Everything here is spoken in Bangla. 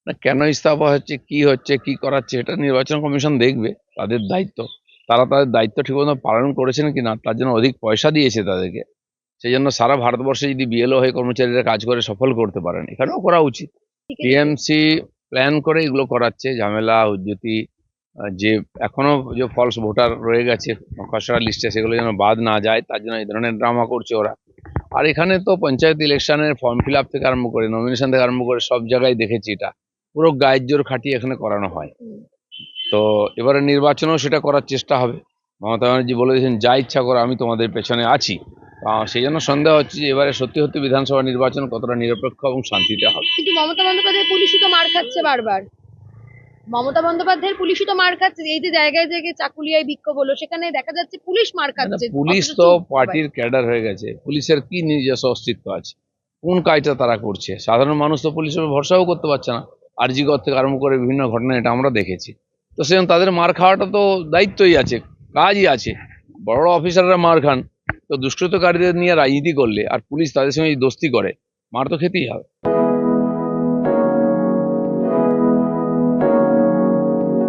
না, কেন ইস্তফা হচ্ছে কি করাচ্ছে এটা নির্বাচন কমিশন দেখবে, তাদের দায়িত্ব। তারা তাদের দায়িত্ব ঠিকমতো পালন করেছেন কিনা, তার জন্য অধিক পয়সা দিয়েছে তাদেরকে, সেই জন্য সারা ভারতবর্ষে যদি বিএলও হয়ে কর্মচারীরা কাজ করে সফল করতে পারেন, এখানেও করা উচিত। টিএমসি প্ল্যান করে এগুলো করাচ্ছে, ঝামেলা হুজ্জুতি, যে এখনো যে ফলস ভোটার রয়ে গেছে খসড়া লিস্টে, সেগুলো যেন বাদ না যায়, তার জন্য এই ধরনের ড্রামা করছে ওরা। আর এখানে তো পঞ্চায়েত ইলেকশনের ফর্ম ফিল আপ থেকে আরম্ভ করে নমিনেশন থেকে আরম্ভ করে সব জায়গায় দেখেছি এটা পুরো গায়ের জোর খাটিয়ে এখানে করানো হয়। তো এবারে নির্বাচনেও সেটা করার চেষ্টা হবে। মমতা ব্যানার্জি বলে দিয়েছেন, যা ইচ্ছা করো, আমি তোমাদের পেছনে আছি। সেই জন্য সন্দেহ হচ্ছে যে এবারে সত্যি সত্যি বিধানসভা নির্বাচন কতটা নিরপেক্ষ এবং শান্তিতে হবে। কিন্তু মমতা বন্দ্যোপাধ্যায় পুলিশই তো মার খাচ্ছে বারবার। মমতা বন্দ্যোপাধ্যায়ের পুলিশই তো মার খাচ্ছে, এই যে জায়গায় জায়গায় চাকুলিয়ায় বিক্ষোভ হলো, সেখানে দেখা যাচ্ছে পুলিশ মার খাচ্ছে। পুলিশ তো পার্টির ক্যাডার হয়ে গেছে, পুলিশের কি নিজস্ব অস্তিত্ব আছে? কোন কাজটা তারা করছে? সাধারণ মানুষ তো পুলিশের উপর ভরসাও করতে পারছে না। আরজিকর থেকে আরম্ভ করে বিভিন্ন ঘটনা এটা আমরা দেখেছি। তো সেজন্য তাদের মার খাওয়াটা তো দায়িত্বই আছে, কাজই আছে। বড় বড় অফিসাররা মার খান, তো দুষ্কৃতকারীদের নিয়ে রাজনীতি করলে আর পুলিশ তাদের সঙ্গে দোস্তি করে, মার তো খেতেই হবে।